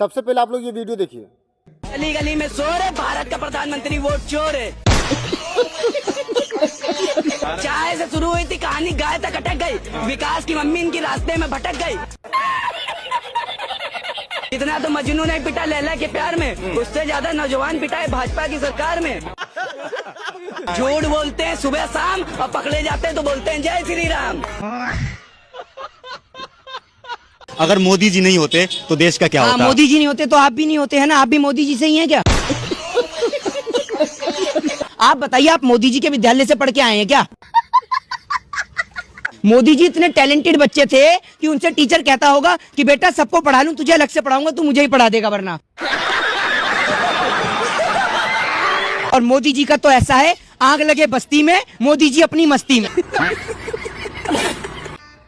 सबसे पहले आप लोग ये वीडियो देखिए। गली गली में शोर है, भारत का प्रधानमंत्री वोट चोर है। चाय से शुरू हुई थी कहानी, गाय तक अटक गई। विकास की मम्मी इनकी रास्ते में भटक गई। इतना तो मजनू नहीं पिटा लैला के प्यार में, उससे ज्यादा नौजवान पिटा है भाजपा की सरकार में। झूठ बोलते हैं सुबह शाम और पकड़े जाते हैं तो बोलते हैं जय श्री राम। अगर मोदी जी नहीं होते तो देश का क्या होता? मोदी जी नहीं होते तो आप भी नहीं होते है ना, आप भी मोदी जी से ही हैं क्या? आप बताइए, आप मोदी जी के विद्यालय से पढ़ के आए हैं क्या? मोदी जी इतने टैलेंटेड बच्चे थे कि उनसे टीचर कहता होगा कि बेटा सबको पढ़ा लूं, तुझे अलग से पढ़ाऊंगा, तू मुझे ही पढ़ा देगा वरना। और मोदी जी का तो ऐसा है, आग लगे बस्ती में, मोदी जी अपनी मस्ती में।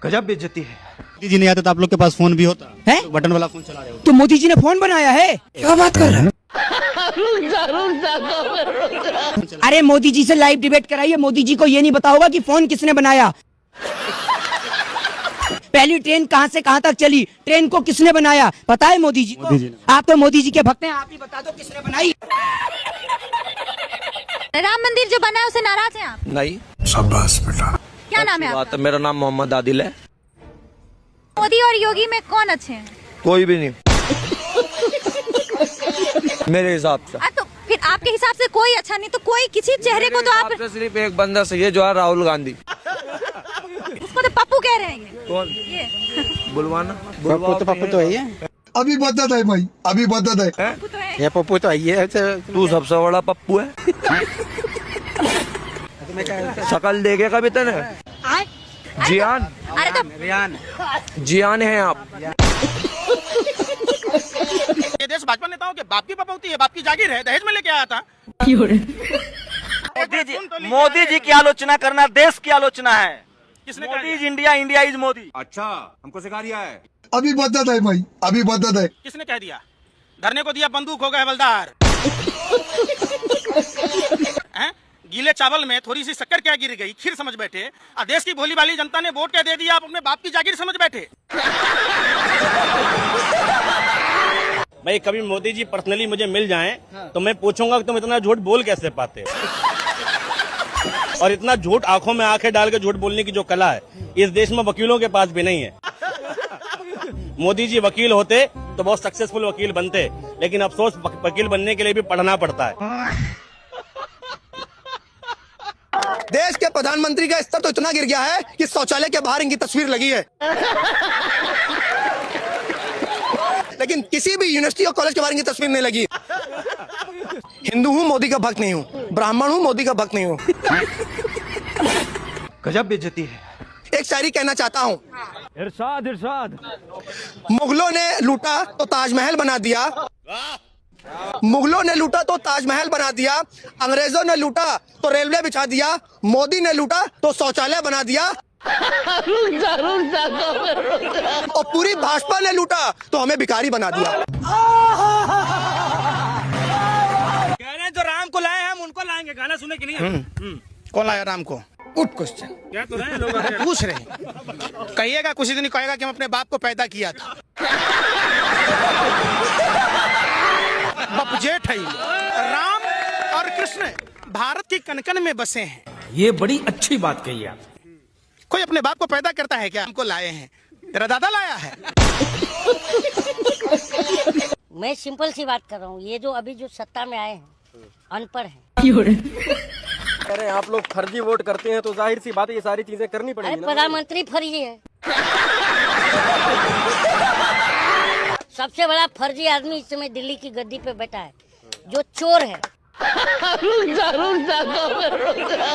गजब बेइज्जती है। मोदी जी नहीं आते तो आप लोग के पास फोन भी होता है? बटन वाला फोन चला रहे हो तो मोदी जी ने फोन बनाया है? क्या बात कर रहे हैं? अरे मोदी जी से लाइव डिबेट कराइए, मोदी जी को ये नहीं पता होगा कि फोन किसने बनाया। पहली ट्रेन कहां से कहां तक चली, ट्रेन को किसने बनाया पता है मोदी जी को? आप तो मोदी जी के भक्त हैं, आप ही बता दो किसने बनाई। राम मंदिर जो बना है उसे नाराज हैं आप? नहीं। शाबाश बेटा। क्या नाम है आपका? मेरा नाम मोहम्मद आदिल है। मोदी और योगी में कौन अच्छे हैं? कोई भी नहीं मेरे हिसाब से। तो फिर आपके हिसाब से कोई अच्छा नहीं, तो कोई किसी चेहरे को तो आप सिर्फ एक बंदा सही है जो है राहुल गांधी। उसको तो पप्पू कह रहे हैं। कौन? ये बुलवाना। पप्पू तो है अभी बदत है भाई, अभी बदत है। पप्पू तो है। ये पप्पू तो है। तू सबसे बड़ा पप्पू है। शकल देखे कभी तने? जियान। अरे तो जियान है आप। ये देश भाजपा नेताओं के बाप की बपौती है, बाप की जागीर है, दहेज में लेके आया था। मोदी जी की आलोचना करना देश की आलोचना है। किसने Modi is India, India is Modi. अच्छा, हमको सिखा दिया है। अभी बदत है भाई, अभी बदत है। किसने कह दिया? धरने को दिया बंदूक हो गए हवलदार। हैं? गीले चावल में थोड़ी सी शक्कर क्या गिर गई, खीर समझ बैठे। देश की भोली भाली जनता ने वोट क्या दे दिया, आप अपने बाप की जागीर समझ बैठे। भाई कभी मोदी जी पर्सनली मुझे मिल जाएं तो मैं पूछूंगा कि तुम इतना झूठ बोल कैसे पाते, और इतना झूठ आंखों में आंखें डाल के झूठ बोलने की जो कला है इस देश में वकीलों के पास भी नहीं है। मोदी जी वकील होते तो बहुत सक्सेसफुल वकील बनते, लेकिन अफसोस वकील बनने के लिए भी पढ़ना पड़ता है। देश के प्रधानमंत्री का स्तर तो इतना गिर गया है कि शौचालय के बाहर इनकी तस्वीर लगी है। लेकिन किसी भी यूनिवर्सिटी और कॉलेज के बाहर इनकी तस्वीर नहीं लगी। हिंदू हूँ, मोदी का भक्त नहीं हूँ। ब्राह्मण हूँ, मोदी का भक्त नहीं हूँ। गजब बेइज्जती है। एक शायरी कहना चाहता हूँ। इरशाद इरशाद। मुगलों ने लूटा तो ताजमहल बना दिया, मुगलों ने लूटा तो ताजमहल बना दिया, अंग्रेजों ने लूटा तो रेलवे बिछा दिया, मोदी ने लूटा तो शौचालय बना दिया, और पूरी भाजपा ने लूटा तो हमें भिखारी बना दिया। कह रहे हैं जो राम को लाए हम उनको लाएंगे, गाना सुने कि नहीं? कौन लाया राम को? Good question. क्या तो रहे लोग पूछ रहे हैं। कहिएगा कुछ दिन कहेगा कि हम अपने बाप को पैदा किया था। बाप जेठ है। राम और कृष्ण भारत की कनकन में बसे हैं। ये बड़ी अच्छी बात कही आप। कोई अपने बाप को पैदा करता है क्या? हमको लाए हैं, तेरा दादा लाया है। मैं सिंपल सी बात कर रहा हूँ, ये जो अभी जो सत्ता में आए हैं अनपढ़ हैं। अरे आप लोग फर्जी वोट करते हैं तो जाहिर सी बात है ये सारी चीजें करनी पड़ेगी ना। प्रधानमंत्री फर्जी है। सबसे बड़ा फर्जी आदमी इस समय दिल्ली की गद्दी पे बैठा है, जो चोर है।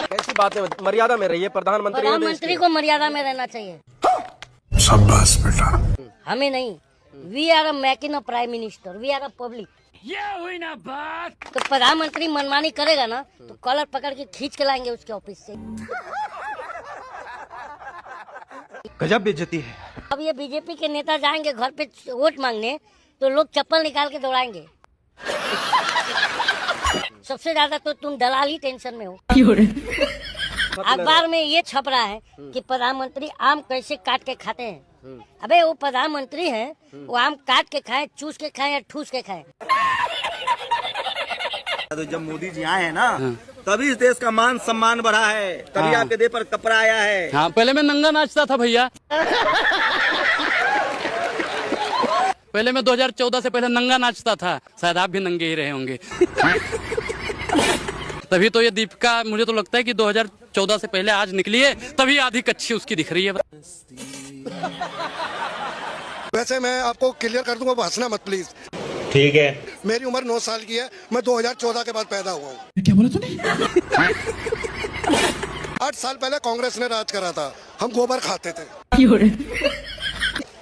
कैसी बात है? मर्यादा में रहिए। प्रधानमंत्री को मर्यादा में रहना चाहिए। शाबाश बेटा। हमें नहीं, we are a making a prime minister, we are a public. ये हुई ना बात। तो प्रधानमंत्री मनमानी करेगा ना तो कॉलर पकड़ के खींच के लाएंगे उसके ऑफिस से। गजब बेइज्जती है। अब ये बीजेपी के नेता जाएंगे घर पे वोट मांगने तो लोग चप्पल निकाल के दौड़ाएंगे। सबसे ज्यादा तो तुम दलाल ही टेंशन में हो। अखबार में ये छप रहा है कि प्रधानमंत्री आम कैसे काट के खाते हैं। अबे वो प्रधानमंत्री हैं, वो आम काट के खाए, चूस के खाए या ठूस के खाए। तो जब मोदी जी आए हैं ना, तभी इस देश का मान सम्मान बढ़ा है, तभी आपके देश पर कपड़ा आया है। हाँ, पहले मैं नंगा नाचता था भैया। पहले मैं 2014 से पहले नंगा नाचता था, शायद आप भी नंगे ही रहे होंगे। तभी तो ये दीपिका, मुझे तो लगता है कि 2014 से पहले आज निकली है, तभी आधी कच्ची उसकी दिख रही है। वैसे मैं आपको क्लियर कर दूंगा, हंसना मत प्लीज। ठीक है। मेरी उम्र 9 साल की है, मैं 2014 के बाद पैदा हुआ हूँ। क्या बोला तूने? 8 साल पहले कांग्रेस ने राज करा था, हम गोबर खाते थे,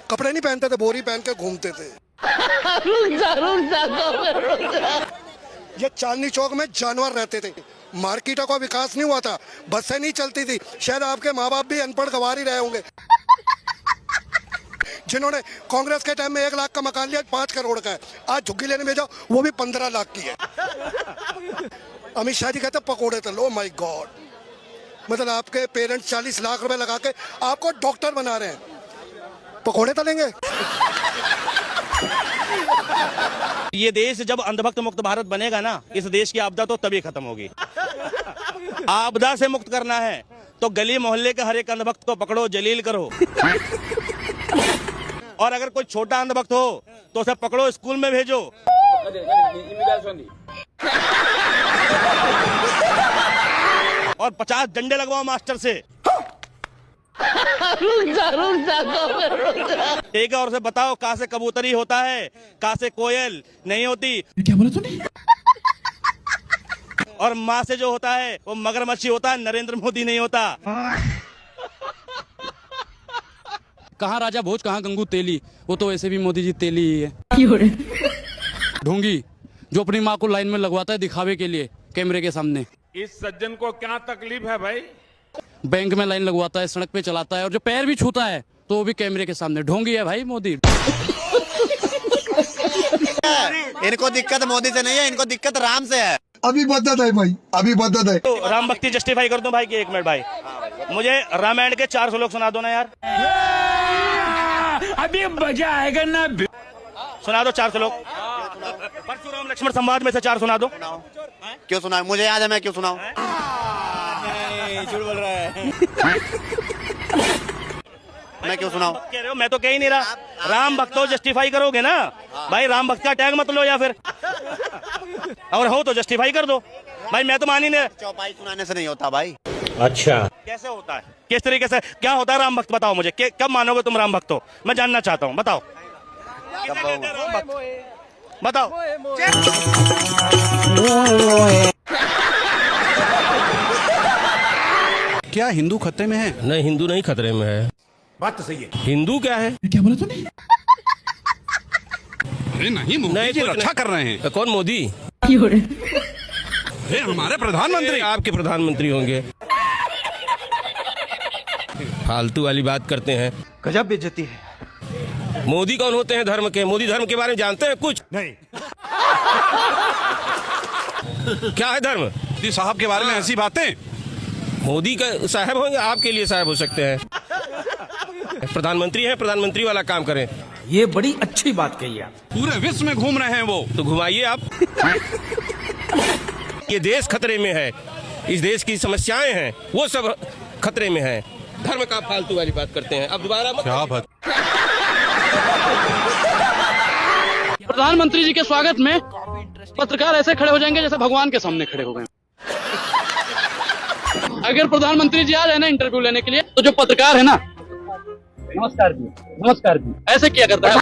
कपड़े नहीं पहनते थे, बोरी पहन के घूमते थे। ये चांदनी चौक में जानवर रहते थे, मार्केटों का विकास नहीं हुआ था, बसें नहीं चलती थी। शायद आपके माँ बाप भी अनपढ़ गवार ही रहे होंगे, जिन्होंने कांग्रेस के टाइम में 1 लाख का मकान लिया, 5 करोड़ का है। आज झुग्गी लेने में जाओ, वो भी 15 लाख की है। अमित शाह जी कहते पकोड़े तलो। ओ माय गॉड, मतलब आपके पेरेंट्स 40 लाख रुपए लगा के आपको डॉक्टर बना रहे हैं, पकोड़े तलेंगे? ये देश जब अंधभक्त मुक्त भारत बनेगा ना, इस देश की आपदा तो तभी खत्म होगी। आपदा से मुक्त करना है तो गली मोहल्ले के हर एक अंधभक्त को पकड़ो, जलील करो। और अगर कोई छोटा अंधभक्त हो तो उसे पकड़ो, स्कूल में भेजो। और 50 डंडे लगवाओ मास्टर से। ठीक है, और उसे बताओ कहाँ से कबूतरी होता है, कहाँ से कोयल नहीं होती। क्या बोला तूने? और माँ से जो होता है वो मगरमच्छी होता है, नरेंद्र मोदी नहीं होता। कहाँ राजा भोज, कहाँ गंगू तेली, वो तो वैसे भी मोदी जी तेली ही है। ढोंगी जो अपनी माँ को लाइन में लगवाता है दिखावे के लिए कैमरे के सामने। इस सज्जन को क्या तकलीफ है भाई? बैंक में लाइन लगवाता है, सड़क पे चलाता है, और जो पैर भी छूता है तो वो भी कैमरे के सामने। ढोंगी है भाई मोदी। इनको दिक्कत मोदी से नहीं है, इनको दिक्कत राम से है। अभी बदत है भाई, अभी बदत है। तो राम भक्ति जस्टिफाई कर दूं भाई कि 1 मिनट भाई, मुझे रामायण के 4 श्लोक सुना दो ना यार। अभी मजा आएगा ना। सुना दो 4 श्लोक। परशुराम लक्ष्मण संवाद में से 4 सुना दो। क्यों सुना? मुझे याद है, मैं क्यों सुनाऊं? झूठ बोल रहा है। मैं क्यों सुनाऊं? कह रहे हो, मैं तो कह ही नहीं रहा। राम भक्त हो जस्टिफाई करोगे ना भाई, राम भक्त का टैग मत लो, या फिर और हो तो जस्टिफाई कर दो भाई। मैं तो मान ही नहीं। चौपाई सुनाने से नहीं होता भाई। अच्छा, कैसे होता है? किस तरीके से क्या होता है राम भक्त? बताओ मुझे, कब मानोगे तुम राम भक्त हो? मैं जानना चाहता हूँ, बताओ बताओ। क्या हिंदू खतरे में है? नहीं, हिंदू नहीं खतरे में है। बात तो सही है। हिंदू क्या है? क्या बोला तूने? अरे नहीं, मोदी जी रक्षा कर रहे हैं। कौन मोदी? ये हमारे प्रधानमंत्री। आपके प्रधानमंत्री होंगे। फालतू वाली बात करते हैं। गजब बेइज्जती है। मोदी कौन होते हैं धर्म के? मोदी धर्म के बारे में जानते हैं कुछ? नहीं। क्या है धर्म? मोदी साहब के बारे में ऐसी बातें। मोदी का साहब होंगे, आपके लिए साहब हो सकते हैं। प्रधानमंत्री हैं, प्रधानमंत्री वाला काम करें। ये बड़ी अच्छी बात कही आप। पूरे विश्व में घूम रहे हैं वो। तो घुमाइए आप। ये देश खतरे में है, इस देश की समस्याएं हैं वो सब खतरे में हैं। धर्म का फालतू वाली बात करते हैं। अब दोबारा मत। क्या बात? प्रधानमंत्री जी के स्वागत में पत्रकार ऐसे खड़े हो जाएंगे जैसे भगवान के सामने खड़े हो गए। अगर प्रधानमंत्री जी आ जाए ना इंटरव्यू लेने के लिए, तो जो पत्रकार है ना, नमस्कार जी, नमस्कार जी, ऐसे किया करता है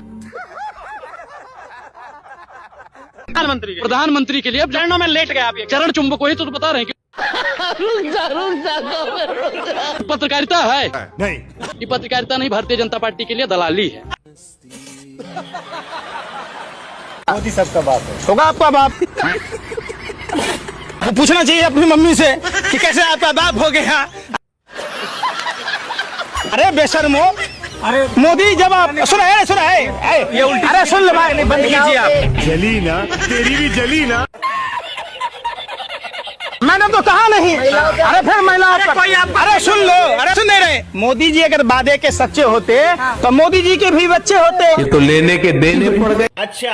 प्रधानमंत्री के लिए। अब चरणों में लेट गए आप, ये चरण चुंबक वही तो बता रहे हैं कि पत्रकारिता है नहीं, ये पत्रकारिता नहीं, भारतीय जनता पार्टी के लिए दलाली है। मोदी सबका बाप है। होगा आपका बाप। वो पूछना चाहिए अपनी मम्मी से कि कैसे आपका बाप हो गया। अरे बेशर्मो, अरे मोदी जब आप सुना है अरे सुन लो भाई, नहीं बंद कीजिए आप। जली ना, तेरी भी जली ना। मैंने तो कहा नहीं। अरे फिर महिला अरे सुन लो, अरे सुन नहीं रहे। मोदी जी अगर वादे के सच्चे होते तो मोदी जी के भी बच्चे होते। ये तो लेने के देने पड़ गए। अच्छा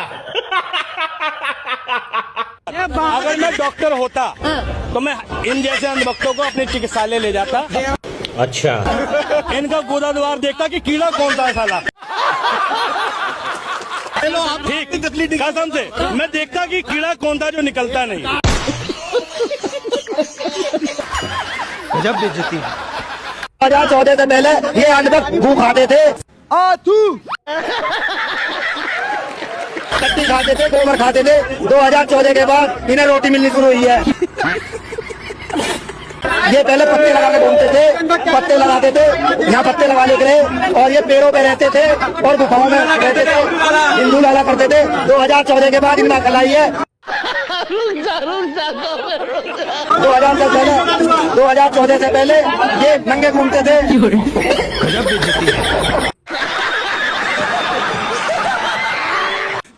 अगर मैं डॉक्टर होता तो मैं इन जैसे अंधभक्तों को अपने चिकित्सालय ले जाता। अच्छा इनका गोदा द्वार देखता कि कीड़ा कौन सा है साला। ठीक कसम से मैं देखता कि कीड़ा कौन था जो निकलता नहीं। जब बेइज्जती है। 2014 से पहले ये अंधभक्त गू खाते थे, कट्टी खाते थे, गोबर खाते थे। 2014 के बाद इन्हें रोटी मिलनी शुरू हुई है। ये पहले पत्ते लगा के घूमते थे, पत्ते लगाते थे, यहाँ पत्ते लगाने के लिए, और ये पेड़ों पे रहते थे और गुफाओं में रहते थे, हिंदू लाला करते थे। 2014 के बाद इनका कलाई है। 2014 से पहले ये नंगे घूमते थे।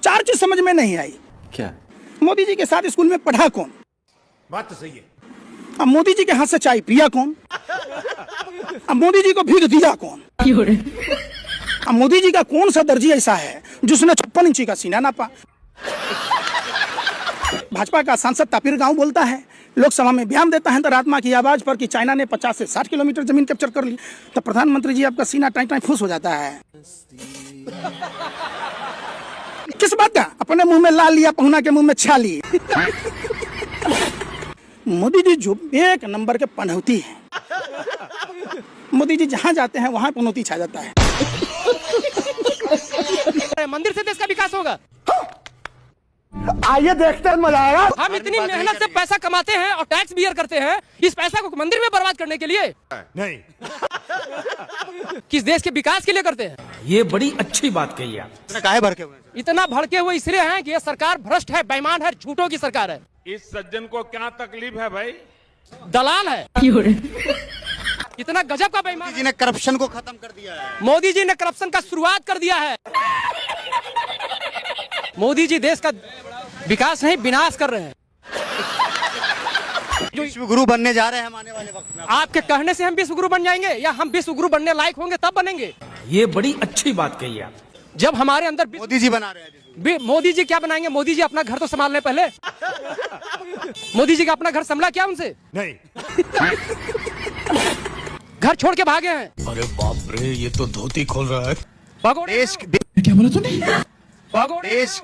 चार चीज समझ में नहीं आई। क्या? मोदी जी के साथ स्कूल में पढ़ा कौन? बात तो सही है। अब मोदी जी के हाथ से चाय पिया कौन? अब मोदी जी को भीख दिया कौन? अब मोदी जी का कौन सा दर्जी ऐसा है जिसने 56 इंची का सीना नापा? भाजपा का सांसद तापिर गांव बोलता है, लोकसभा में बयान देता है अंतरात्मा की आवाज पर कि चाइना ने 50 से 60 किलोमीटर जमीन कैप्चर कर ली, तो प्रधानमंत्री जी आपका सीना टाई टाई फूस हो जाता है। किस बात का? अपने मुंह में ला लिया, पहुना के मुंह में छाली। मोदी जी जो एक नंबर के पनौती है। मोदी जी जहां जाते हैं वहां पनौती छा जाता है। मंदिर से देश का विकास होगा। आइए देखते हैं, मजा आएगा। हम इतनी मेहनत से पैसा कमाते हैं और टैक्स बियर करते हैं, इस पैसा को मंदिर में बर्बाद करने के लिए नहीं, किस देश के विकास के लिए करते हैं? ये बड़ी अच्छी बात कही आप। काहे भड़के हुए हैं? इतना भड़के हुए इसलिए हैं कि ये सरकार भ्रष्ट है, बेईमान है, झूठों की सरकार है। इस सज्जन को क्या तकलीफ है भाई? दलाल है। इतना गजब का बेईमान मोदी जी ने करप्शन को खत्म कर दिया है। मोदी जी ने करप्शन का शुरुआत कर दिया है। मोदी जी देश का विकास नहीं विनाश कर रहे हैं। विश्व गुरु बनने जा रहे हैं हम आने वाले वक्त में। आपके कहने से हम विश्व गुरु बन जाएंगे या हम विश्व गुरु बनने लायक होंगे तब बनेंगे? ये बड़ी अच्छी बात कही आप। जब हमारे अंदर मोदी जी बना रहे हैं। मोदी जी क्या बनाएंगे? मोदी जी अपना घर तो संभाल लें पहले। मोदी जी का अपना घर संभला क्या उनसे? नहीं, घर छोड़ के भागे हैं। अरे बाप रे, ये तो धोती खोल रहा है। भगोड़े देश क्या बोला तूने? भगोड़े देश